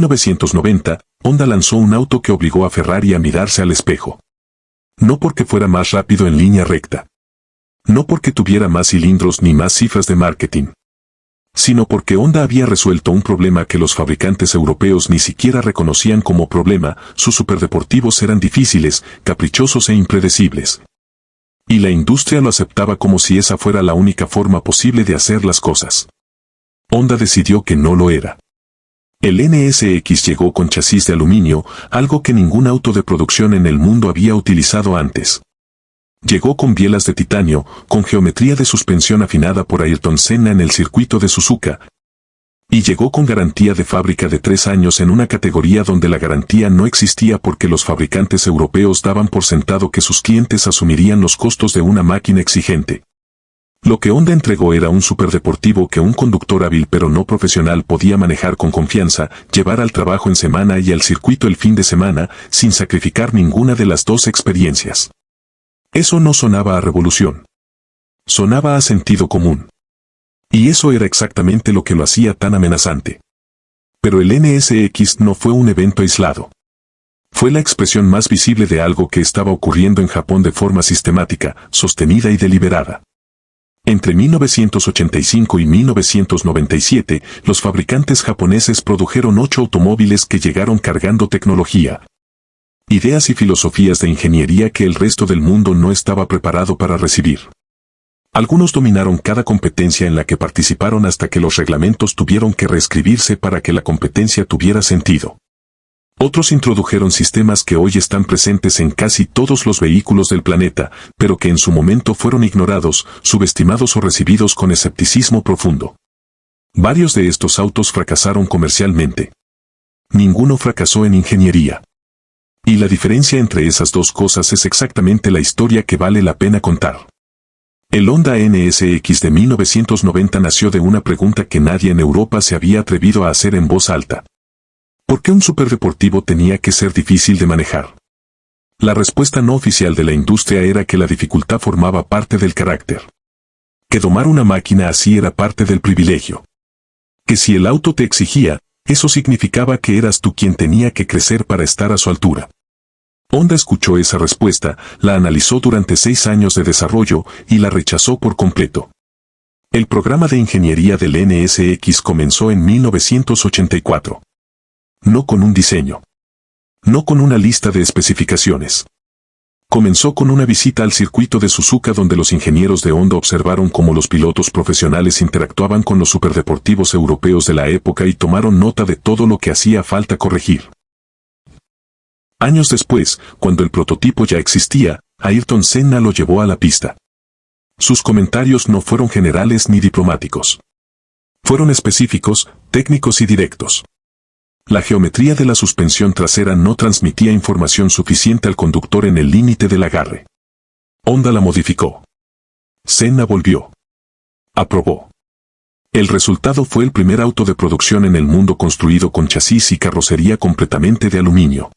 1990, Honda lanzó un auto que obligó a Ferrari a mirarse al espejo. No porque fuera más rápido en línea recta. No porque tuviera más cilindros ni más cifras de marketing. Sino porque Honda había resuelto un problema que los fabricantes europeos ni siquiera reconocían como problema. Sus superdeportivos eran difíciles, caprichosos e impredecibles. Y la industria lo aceptaba como si esa fuera la única forma posible de hacer las cosas. Honda decidió que no lo era. El NSX llegó con chasis de aluminio, algo que ningún auto de producción en el mundo había utilizado antes. Llegó con bielas de titanio, con geometría de suspensión afinada por Ayrton Senna en el circuito de Suzuka. Y llegó con garantía de fábrica de 3 años en una categoría donde la garantía no existía porque los fabricantes europeos daban por sentado que sus clientes asumirían los costos de una máquina exigente. Lo que Honda entregó era un superdeportivo que un conductor hábil pero no profesional podía manejar con confianza, llevar al trabajo en semana y al circuito el fin de semana, sin sacrificar ninguna de las dos experiencias. Eso no sonaba a revolución. Sonaba a sentido común. Y eso era exactamente lo que lo hacía tan amenazante. Pero el NSX no fue un evento aislado. Fue la expresión más visible de algo que estaba ocurriendo en Japón de forma sistemática, sostenida y deliberada. Entre 1985 y 1997, los fabricantes japoneses produjeron 8 automóviles que llegaron cargando tecnología, ideas y filosofías de ingeniería que el resto del mundo no estaba preparado para recibir. Algunos dominaron cada competencia en la que participaron hasta que los reglamentos tuvieron que reescribirse para que la competencia tuviera sentido. Otros introdujeron sistemas que hoy están presentes en casi todos los vehículos del planeta, pero que en su momento fueron ignorados, subestimados o recibidos con escepticismo profundo. Varios de estos autos fracasaron comercialmente. Ninguno fracasó en ingeniería. Y la diferencia entre esas dos cosas es exactamente la historia que vale la pena contar. El Honda NSX de 1990 nació de una pregunta que nadie en Europa se había atrevido a hacer en voz alta. ¿Por qué un superdeportivo tenía que ser difícil de manejar? La respuesta no oficial de la industria era que la dificultad formaba parte del carácter. Que domar una máquina así era parte del privilegio. Que si el auto te exigía, eso significaba que eras tú quien tenía que crecer para estar a su altura. Honda escuchó esa respuesta, la analizó durante 6 años de desarrollo y la rechazó por completo. El programa de ingeniería del NSX comenzó en 1984. No con un diseño. No con una lista de especificaciones. Comenzó con una visita al circuito de Suzuka donde los ingenieros de Honda observaron cómo los pilotos profesionales interactuaban con los superdeportivos europeos de la época y tomaron nota de todo lo que hacía falta corregir. Años después, cuando el prototipo ya existía, Ayrton Senna lo llevó a la pista. Sus comentarios no fueron generales ni diplomáticos. Fueron específicos, técnicos y directos. La geometría de la suspensión trasera no transmitía información suficiente al conductor en el límite del agarre. Honda la modificó. Senna volvió. Aprobó. El resultado fue el primer auto de producción en el mundo construido con chasis y carrocería completamente de aluminio.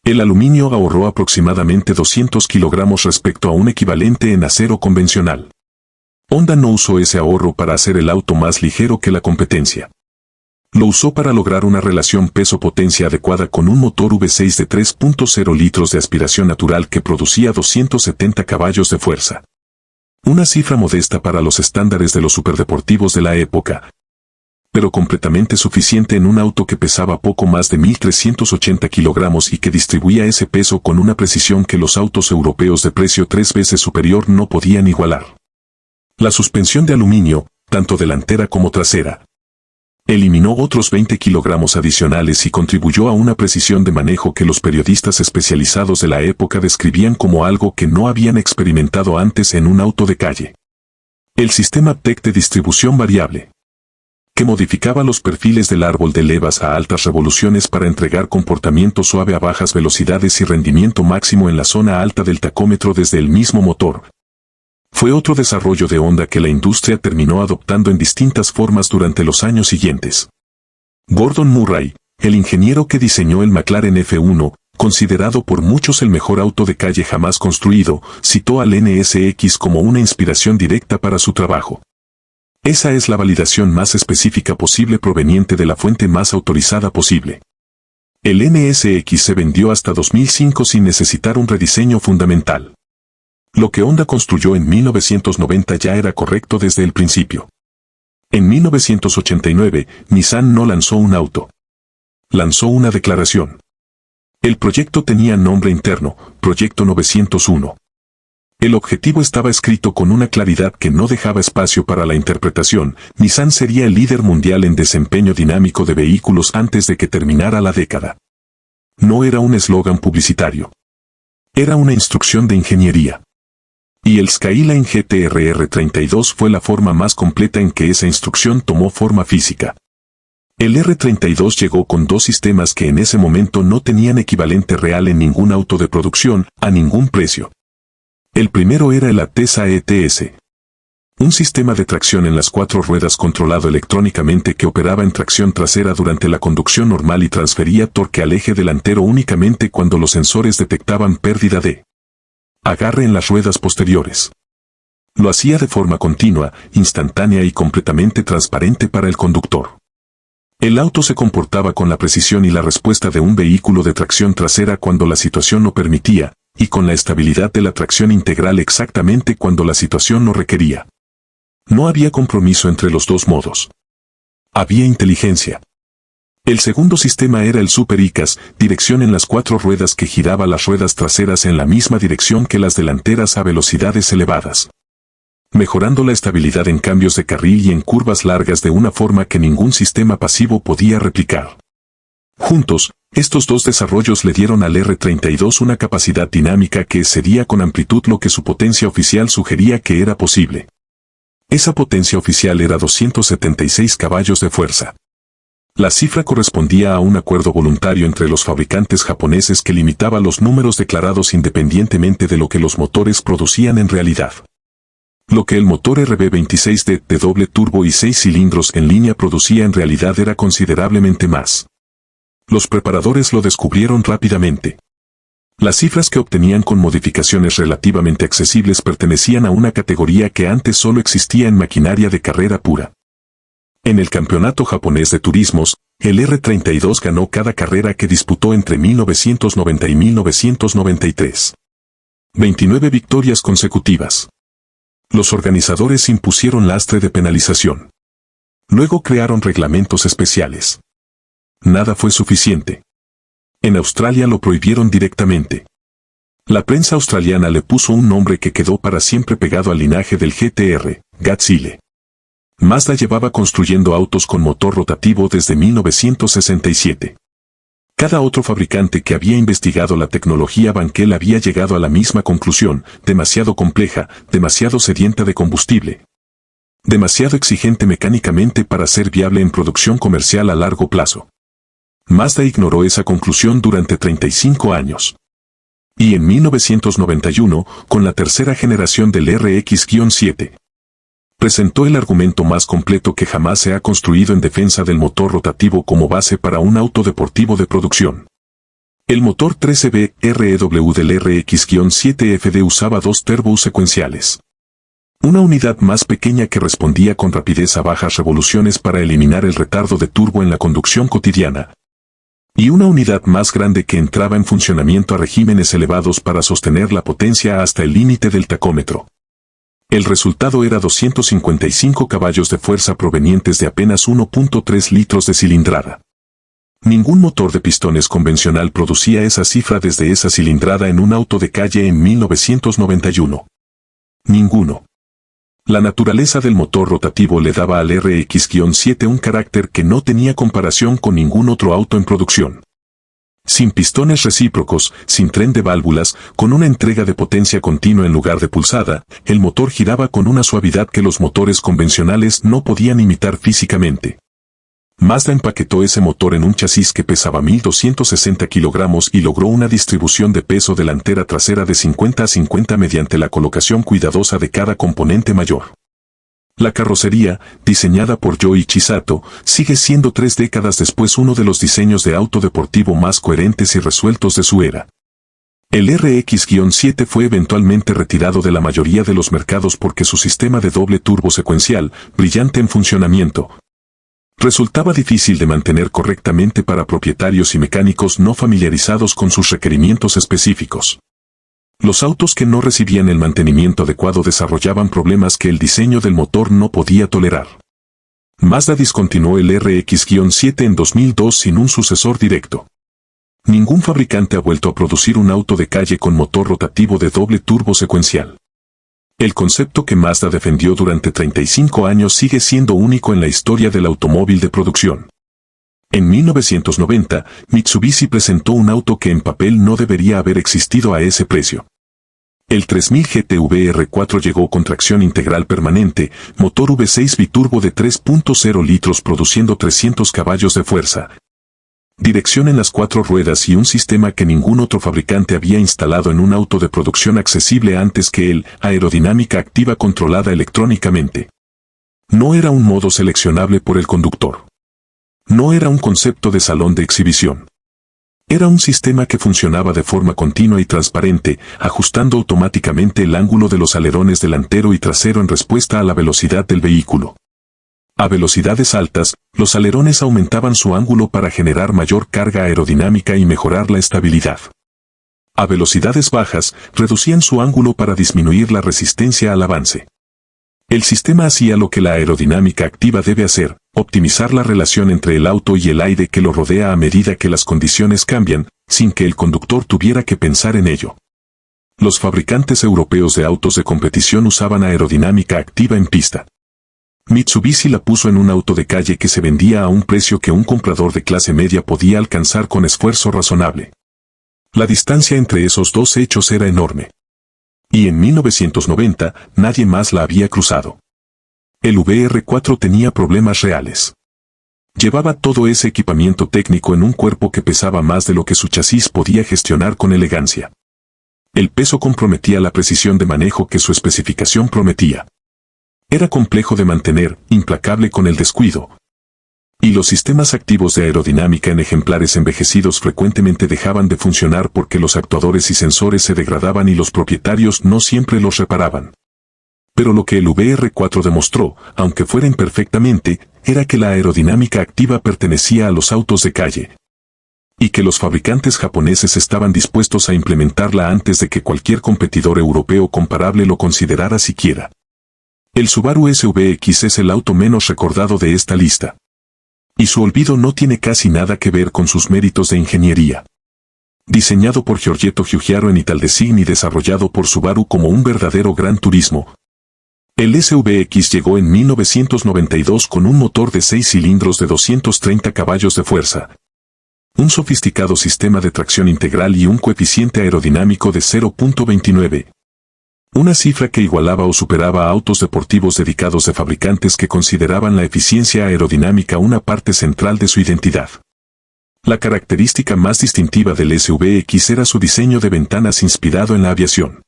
El aluminio ahorró aproximadamente 200 kilogramos respecto a un equivalente en acero convencional. Honda no usó ese ahorro para hacer el auto más ligero que la competencia. Lo usó para lograr una relación peso-potencia adecuada con un motor V6 de 3.0 litros de aspiración natural que producía 270 caballos de fuerza. Una cifra modesta para los estándares de los superdeportivos de la época, pero completamente suficiente en un auto que pesaba poco más de 1.380 kilogramos y que distribuía ese peso con una precisión que los autos europeos de precio 3 veces superior no podían igualar. La suspensión de aluminio, tanto delantera como trasera, eliminó otros 20 kilogramos adicionales y contribuyó a una precisión de manejo que los periodistas especializados de la época describían como algo que no habían experimentado antes en un auto de calle. El sistema TEC de distribución variable, que modificaba los perfiles del árbol de levas a altas revoluciones para entregar comportamiento suave a bajas velocidades y rendimiento máximo en la zona alta del tacómetro desde el mismo motor, fue otro desarrollo de Honda que la industria terminó adoptando en distintas formas durante los años siguientes. Gordon Murray, el ingeniero que diseñó el McLaren F1, considerado por muchos el mejor auto de calle jamás construido, citó al NSX como una inspiración directa para su trabajo. Esa es la validación más específica posible proveniente de la fuente más autorizada posible. El NSX se vendió hasta 2005 sin necesitar un rediseño fundamental. Lo que Honda construyó en 1990 ya era correcto desde el principio. En 1989, Nissan no lanzó un auto. Lanzó una declaración. El proyecto tenía nombre interno, Proyecto 901. El objetivo estaba escrito con una claridad que no dejaba espacio para la interpretación. Nissan sería el líder mundial en desempeño dinámico de vehículos antes de que terminara la década. No era un eslogan publicitario. Era una instrucción de ingeniería. Y el Skyline GT-RR 32 fue la forma más completa en que esa instrucción tomó forma física. El R32 llegó con dos sistemas que en ese momento no tenían equivalente real en ningún auto de producción, a ningún precio. El primero era el Atesa ETS. Un sistema de tracción en las cuatro ruedas controlado electrónicamente que operaba en tracción trasera durante la conducción normal y transfería torque al eje delantero únicamente cuando los sensores detectaban pérdida de agarre en las ruedas posteriores. Lo hacía de forma continua, instantánea y completamente transparente para el conductor. El auto se comportaba con la precisión y la respuesta de un vehículo de tracción trasera cuando la situación lo permitía, y con la estabilidad de la tracción integral exactamente cuando la situación lo requería. No había compromiso entre los dos modos. Había inteligencia. El segundo sistema era el Super ICAS, dirección en las cuatro ruedas que giraba las ruedas traseras en la misma dirección que las delanteras a velocidades elevadas, mejorando la estabilidad en cambios de carril y en curvas largas de una forma que ningún sistema pasivo podía replicar. Juntos, estos dos desarrollos le dieron al R32 una capacidad dinámica que excedía con amplitud lo que su potencia oficial sugería que era posible. Esa potencia oficial era 276 caballos de fuerza. La cifra correspondía a un acuerdo voluntario entre los fabricantes japoneses que limitaba los números declarados independientemente de lo que los motores producían en realidad. Lo que el motor RB26D de doble turbo y 6 cilindros en línea producía en realidad era considerablemente más. Los preparadores lo descubrieron rápidamente. Las cifras que obtenían con modificaciones relativamente accesibles pertenecían a una categoría que antes solo existía en maquinaria de carrera pura. En el campeonato japonés de turismos, el R32 ganó cada carrera que disputó entre 1990 y 1993. 29 victorias consecutivas. Los organizadores impusieron lastre de penalización. Luego crearon reglamentos especiales. Nada fue suficiente. En Australia lo prohibieron directamente. La prensa australiana le puso un nombre que quedó para siempre pegado al linaje del GTR, Godzilla. Mazda llevaba construyendo autos con motor rotativo desde 1967. Cada otro fabricante que había investigado la tecnología Wankel había llegado a la misma conclusión: demasiado compleja, demasiado sedienta de combustible, demasiado exigente mecánicamente para ser viable en producción comercial a largo plazo. Mazda ignoró esa conclusión durante 35 años. Y en 1991, con la tercera generación del RX-7, presentó el argumento más completo que jamás se ha construido en defensa del motor rotativo como base para un auto deportivo de producción. El motor 13B REW del RX-7FD usaba dos turbos secuenciales. Una unidad más pequeña que respondía con rapidez a bajas revoluciones para eliminar el retardo de turbo en la conducción cotidiana. Y una unidad más grande que entraba en funcionamiento a regímenes elevados para sostener la potencia hasta el límite del tacómetro. El resultado era 255 caballos de fuerza provenientes de apenas 1.3 litros de cilindrada. Ningún motor de pistones convencional producía esa cifra desde esa cilindrada en un auto de calle en 1991. Ninguno. La naturaleza del motor rotativo le daba al RX-7 un carácter que no tenía comparación con ningún otro auto en producción. Sin pistones recíprocos, sin tren de válvulas, con una entrega de potencia continua en lugar de pulsada, el motor giraba con una suavidad que los motores convencionales no podían imitar físicamente. Mazda empaquetó ese motor en un chasis que pesaba 1.260 kilogramos y logró una distribución de peso delantera trasera de 50 a 50 mediante la colocación cuidadosa de cada componente mayor. La carrocería, diseñada por Yoichi Sato, sigue siendo 3 décadas después uno de los diseños de auto deportivo más coherentes y resueltos de su era. El RX-7 fue eventualmente retirado de la mayoría de los mercados porque su sistema de doble turbo secuencial, brillante en funcionamiento, Resultaba difícil de mantener correctamente para propietarios y mecánicos no familiarizados con sus requerimientos específicos. Los autos que no recibían el mantenimiento adecuado desarrollaban problemas que el diseño del motor no podía tolerar. Mazda discontinuó el RX-7 en 2002 sin un sucesor directo. Ningún fabricante ha vuelto a producir un auto de calle con motor rotativo de doble turbo secuencial. El concepto que Mazda defendió durante 35 años sigue siendo único en la historia del automóvil de producción. En 1990, Mitsubishi presentó un auto que en papel no debería haber existido a ese precio. El 3000 GT VR4 llegó con tracción integral permanente, motor V6 biturbo de 3.0 litros produciendo 300 caballos de fuerza, dirección en las 4 ruedas y un sistema que ningún otro fabricante había instalado en un auto de producción accesible antes que él, aerodinámica activa controlada electrónicamente. No era un modo seleccionable por el conductor. No era un concepto de salón de exhibición. Era un sistema que funcionaba de forma continua y transparente, ajustando automáticamente el ángulo de los alerones delantero y trasero en respuesta a la velocidad del vehículo. A velocidades altas, los alerones aumentaban su ángulo para generar mayor carga aerodinámica y mejorar la estabilidad. A velocidades bajas, reducían su ángulo para disminuir la resistencia al avance. El sistema hacía lo que la aerodinámica activa debe hacer, optimizar la relación entre el auto y el aire que lo rodea a medida que las condiciones cambian, sin que el conductor tuviera que pensar en ello. Los fabricantes europeos de autos de competición usaban aerodinámica activa en pista. Mitsubishi la puso en un auto de calle que se vendía a un precio que un comprador de clase media podía alcanzar con esfuerzo razonable. La distancia entre esos dos hechos era enorme. Y en 1990, nadie más la había cruzado. El VR4 tenía problemas reales. Llevaba todo ese equipamiento técnico en un cuerpo que pesaba más de lo que su chasis podía gestionar con elegancia. El peso comprometía la precisión de manejo que su especificación prometía. Era complejo de mantener, implacable con el descuido. Y los sistemas activos de aerodinámica en ejemplares envejecidos frecuentemente dejaban de funcionar porque los actuadores y sensores se degradaban y los propietarios no siempre los reparaban. Pero lo que el VR4 demostró, aunque fuera imperfectamente, era que la aerodinámica activa pertenecía a los autos de calle. Y que los fabricantes japoneses estaban dispuestos a implementarla antes de que cualquier competidor europeo comparable lo considerara siquiera. El Subaru SVX es el auto menos recordado de esta lista. Y su olvido no tiene casi nada que ver con sus méritos de ingeniería. Diseñado por Giorgetto Giugiaro en Italdesign y desarrollado por Subaru como un verdadero gran turismo, el SVX llegó en 1992 con un motor de 6 cilindros de 230 caballos de fuerza, un sofisticado sistema de tracción integral y un coeficiente aerodinámico de 0.29. Una cifra que igualaba o superaba a autos deportivos dedicados de fabricantes que consideraban la eficiencia aerodinámica una parte central de su identidad. La característica más distintiva del SVX era su diseño de ventanas inspirado en la aviación.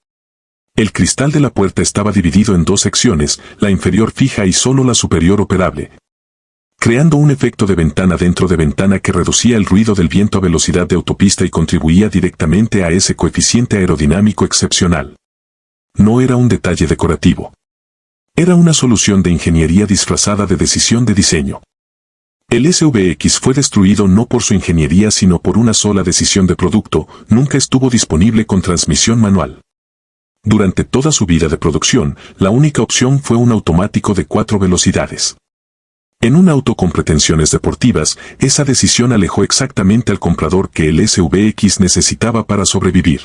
El cristal de la puerta estaba dividido en dos secciones, la inferior fija y solo la superior operable, creando un efecto de ventana dentro de ventana que reducía el ruido del viento a velocidad de autopista y contribuía directamente a ese coeficiente aerodinámico excepcional. No era un detalle decorativo. Era una solución de ingeniería disfrazada de decisión de diseño. El SVX fue destruido no por su ingeniería sino por una sola decisión de producto, nunca estuvo disponible con transmisión manual. Durante toda su vida de producción, la única opción fue un automático de 4 velocidades. En un auto con pretensiones deportivas, esa decisión alejó exactamente al comprador que el SVX necesitaba para sobrevivir.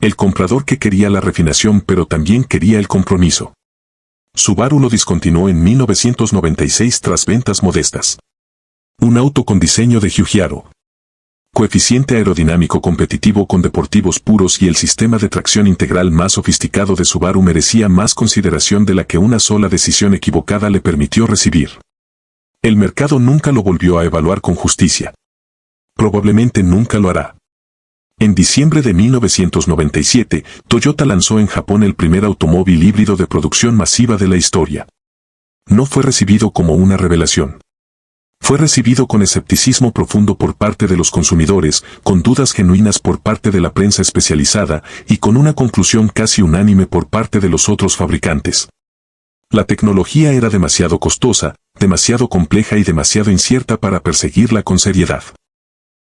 El comprador que quería la refinación pero también quería el compromiso. Subaru lo discontinuó en 1996 tras ventas modestas. Un auto con diseño de Giugiaro, coeficiente aerodinámico competitivo con deportivos puros y el sistema de tracción integral más sofisticado de Subaru merecía más consideración de la que una sola decisión equivocada le permitió recibir. El mercado nunca lo volvió a evaluar con justicia. Probablemente nunca lo hará. En diciembre de 1997, Toyota lanzó en Japón el primer automóvil híbrido de producción masiva de la historia. No fue recibido como una revelación. Fue recibido con escepticismo profundo por parte de los consumidores, con dudas genuinas por parte de la prensa especializada y con una conclusión casi unánime por parte de los otros fabricantes. La tecnología era demasiado costosa, demasiado compleja y demasiado incierta para perseguirla con seriedad.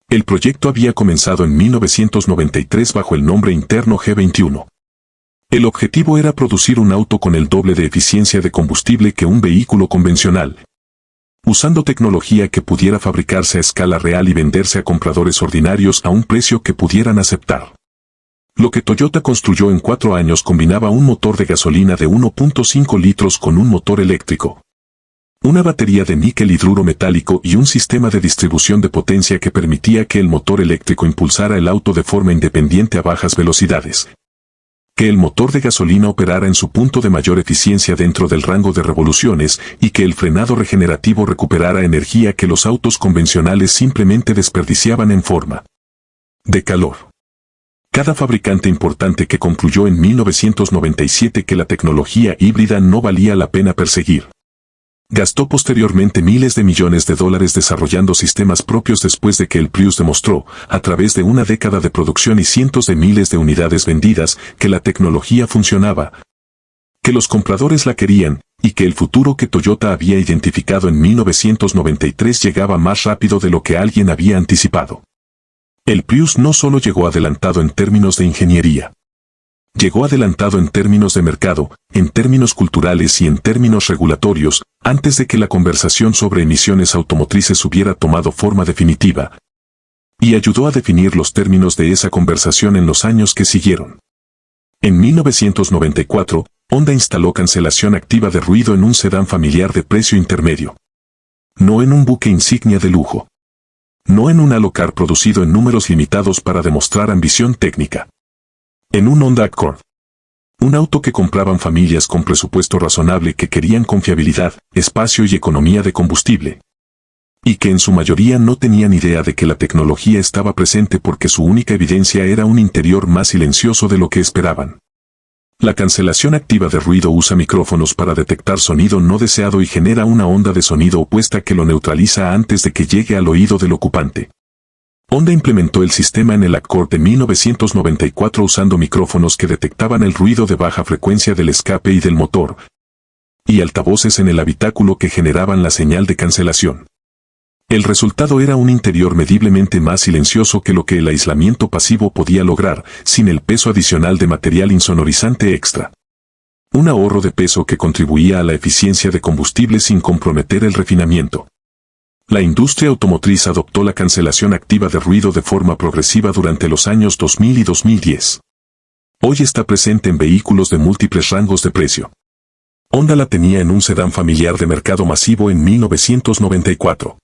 El proyecto había comenzado en 1993 bajo el nombre interno G21. El objetivo era producir un auto con el doble de eficiencia de combustible que un vehículo convencional, usando tecnología que pudiera fabricarse a escala real y venderse a compradores ordinarios a un precio que pudieran aceptar. Lo que Toyota construyó en 4 años combinaba un motor de gasolina de 1.5 litros con un motor eléctrico, una batería de níquel hidruro metálico y un sistema de distribución de potencia que permitía que el motor eléctrico impulsara el auto de forma independiente a bajas velocidades, que el motor de gasolina operara en su punto de mayor eficiencia dentro del rango de revoluciones y que el frenado regenerativo recuperara energía que los autos convencionales simplemente desperdiciaban en forma de calor. Cada fabricante importante que concluyó en 1997 que la tecnología híbrida no valía la pena perseguir, gastó posteriormente miles de millones de dólares desarrollando sistemas propios después de que el Prius demostró, a través de una década de producción y cientos de miles de unidades vendidas, que la tecnología funcionaba, que los compradores la querían, y que el futuro que Toyota había identificado en 1993 llegaba más rápido de lo que alguien había anticipado. El Prius no solo llegó adelantado en términos de ingeniería. Llegó adelantado en términos de mercado, en términos culturales y en términos regulatorios, antes de que la conversación sobre emisiones automotrices hubiera tomado forma definitiva, y ayudó a definir los términos de esa conversación en los años que siguieron. En 1994, Honda instaló cancelación activa de ruido en un sedán familiar de precio intermedio. No en un buque insignia de lujo. No en un Alocar producido en números limitados para demostrar ambición técnica. En un Honda Accord. Un auto que compraban familias con presupuesto razonable que querían confiabilidad, espacio y economía de combustible. Y que en su mayoría no tenían idea de que la tecnología estaba presente porque su única evidencia era un interior más silencioso de lo que esperaban. La cancelación activa de ruido usa micrófonos para detectar sonido no deseado y genera una onda de sonido opuesta que lo neutraliza antes de que llegue al oído del ocupante. Honda implementó el sistema en el Accord de 1994 usando micrófonos que detectaban el ruido de baja frecuencia del escape y del motor, y altavoces en el habitáculo que generaban la señal de cancelación. El resultado era un interior mediblemente más silencioso que lo que el aislamiento pasivo podía lograr, sin el peso adicional de material insonorizante extra. Un ahorro de peso que contribuía a la eficiencia de combustible sin comprometer el refinamiento. La industria automotriz adoptó la cancelación activa de ruido de forma progresiva durante los años 2000 y 2010. Hoy está presente en vehículos de múltiples rangos de precio. Honda la tenía en un sedán familiar de mercado masivo en 1994.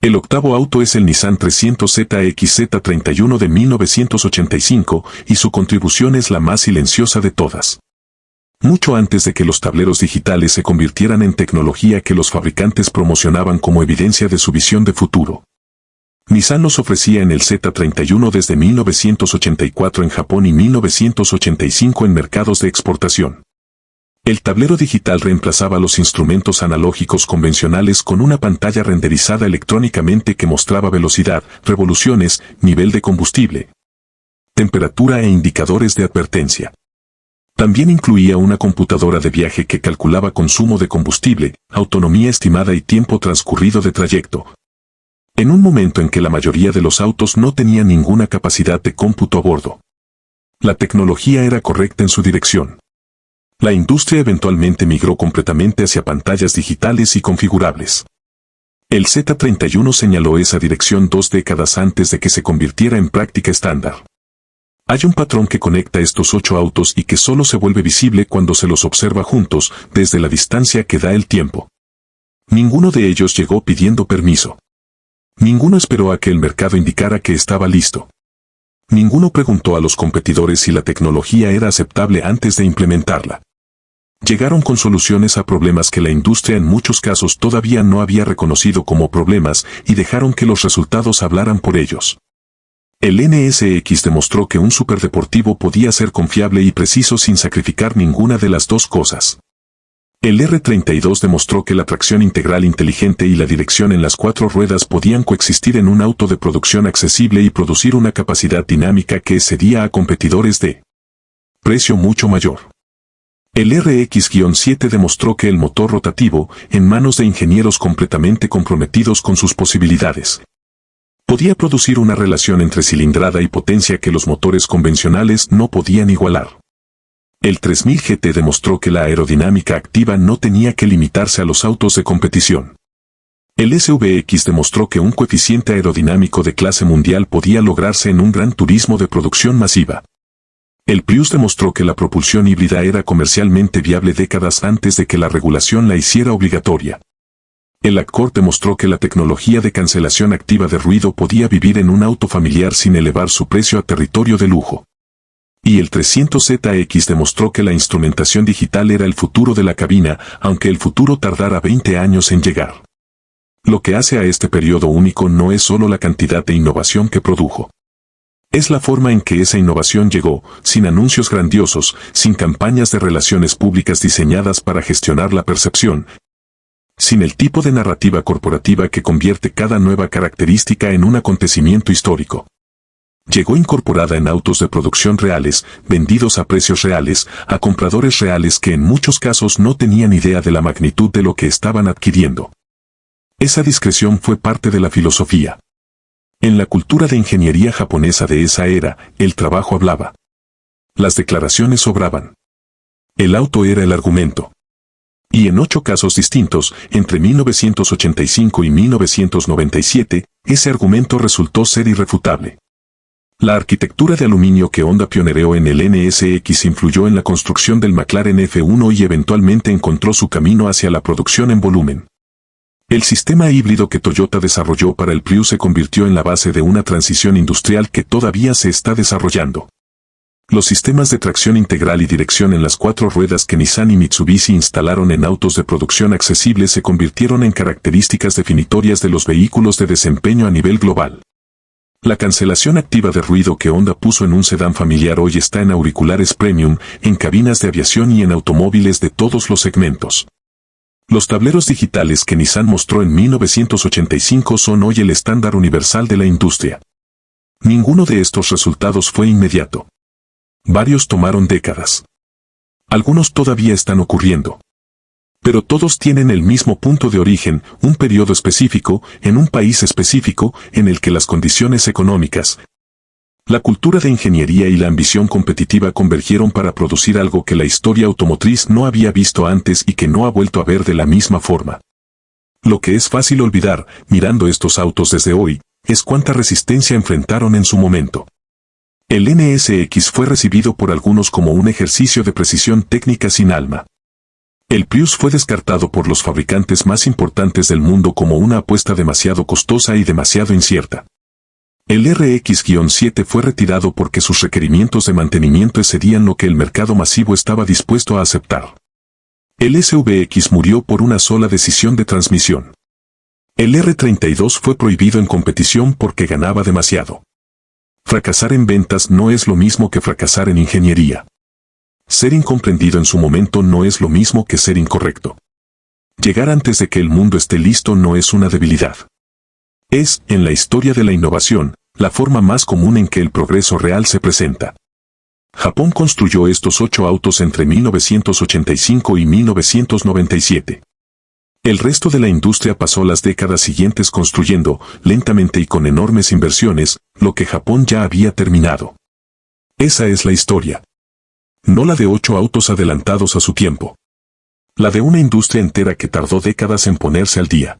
El octavo auto es el Nissan 300ZXZ31 de 1985 y su contribución es la más silenciosa de todas. Mucho antes de que los tableros digitales se convirtieran en tecnología que los fabricantes promocionaban como evidencia de su visión de futuro. Nissan los ofrecía en el Z31 desde 1984 en Japón y 1985 en mercados de exportación. El tablero digital reemplazaba los instrumentos analógicos convencionales con una pantalla renderizada electrónicamente que mostraba velocidad, revoluciones, nivel de combustible, temperatura e indicadores de advertencia. También incluía una computadora de viaje que calculaba consumo de combustible, autonomía estimada y tiempo transcurrido de trayecto. En un momento en que la mayoría de los autos no tenían ninguna capacidad de cómputo a bordo. La tecnología era correcta en su dirección. La industria eventualmente migró completamente hacia pantallas digitales y configurables. El Z31 señaló esa dirección 2 décadas antes de que se convirtiera en práctica estándar. Hay un patrón que conecta estos 8 autos y que solo se vuelve visible cuando se los observa juntos, desde la distancia que da el tiempo. Ninguno de ellos llegó pidiendo permiso. Ninguno esperó a que el mercado indicara que estaba listo. Ninguno preguntó a los competidores si la tecnología era aceptable antes de implementarla. Llegaron con soluciones a problemas que la industria en muchos casos todavía no había reconocido como problemas y dejaron que los resultados hablaran por ellos. El NSX demostró que un superdeportivo podía ser confiable y preciso sin sacrificar ninguna de las dos cosas. El R32 demostró que la tracción integral inteligente y la dirección en las 4 ruedas podían coexistir en un auto de producción accesible y producir una capacidad dinámica que excedía a competidores de precio mucho mayor. El RX-7 demostró que el motor rotativo, en manos de ingenieros completamente comprometidos con sus posibilidades, podía producir una relación entre cilindrada y potencia que los motores convencionales no podían igualar. El 3000 GT demostró que la aerodinámica activa no tenía que limitarse a los autos de competición. El SVX demostró que un coeficiente aerodinámico de clase mundial podía lograrse en un gran turismo de producción masiva. El Prius demostró que la propulsión híbrida era comercialmente viable décadas antes de que la regulación la hiciera obligatoria. El Accord demostró que la tecnología de cancelación activa de ruido podía vivir en un auto familiar sin elevar su precio a territorio de lujo. Y el 300ZX demostró que la instrumentación digital era el futuro de la cabina, aunque el futuro tardara 20 años en llegar. Lo que hace a este periodo único no es solo la cantidad de innovación que produjo. Es la forma en que esa innovación llegó, sin anuncios grandiosos, sin campañas de relaciones públicas diseñadas para gestionar la percepción, sin el tipo de narrativa corporativa que convierte cada nueva característica en un acontecimiento histórico. Llegó incorporada en autos de producción reales, vendidos a precios reales, a compradores reales que en muchos casos no tenían idea de la magnitud de lo que estaban adquiriendo. Esa discreción fue parte de la filosofía. En la cultura de ingeniería japonesa de esa era, el trabajo hablaba. Las declaraciones sobraban. El auto era el argumento. Y en 8 casos distintos, entre 1985 y 1997, ese argumento resultó ser irrefutable. La arquitectura de aluminio que Honda pionereó en el NSX influyó en la construcción del McLaren F1 y eventualmente encontró su camino hacia la producción en volumen. El sistema híbrido que Toyota desarrolló para el Prius se convirtió en la base de una transición industrial que todavía se está desarrollando. Los sistemas de tracción integral y dirección en las 4 ruedas que Nissan y Mitsubishi instalaron en autos de producción accesibles se convirtieron en características definitorias de los vehículos de desempeño a nivel global. La cancelación activa de ruido que Honda puso en un sedán familiar hoy está en auriculares premium, en cabinas de aviación y en automóviles de todos los segmentos. Los tableros digitales que Nissan mostró en 1985 son hoy el estándar universal de la industria. Ninguno de estos resultados fue inmediato. Varios tomaron décadas. Algunos todavía están ocurriendo. Pero todos tienen el mismo punto de origen, un periodo específico, en un país específico, en el que las condiciones económicas, la cultura de ingeniería y la ambición competitiva convergieron para producir algo que la historia automotriz no había visto antes y que no ha vuelto a ver de la misma forma. Lo que es fácil olvidar, mirando estos autos desde hoy, es cuánta resistencia enfrentaron en su momento. El NSX fue recibido por algunos como un ejercicio de precisión técnica sin alma. El Prius fue descartado por los fabricantes más importantes del mundo como una apuesta demasiado costosa y demasiado incierta. El RX-7 fue retirado porque sus requerimientos de mantenimiento excedían lo que el mercado masivo estaba dispuesto a aceptar. El SVX murió por una sola decisión de transmisión. El R32 fue prohibido en competición porque ganaba demasiado. Fracasar en ventas no es lo mismo que fracasar en ingeniería. Ser incomprendido en su momento no es lo mismo que ser incorrecto. Llegar antes de que el mundo esté listo no es una debilidad. Es, en la historia de la innovación, la forma más común en que el progreso real se presenta. Japón construyó estos 8 autos entre 1985 y 1997. El resto de la industria pasó las décadas siguientes construyendo, lentamente y con enormes inversiones, lo que Japón ya había terminado. Esa es la historia. No la de 8 autos adelantados a su tiempo. La de una industria entera que tardó décadas en ponerse al día.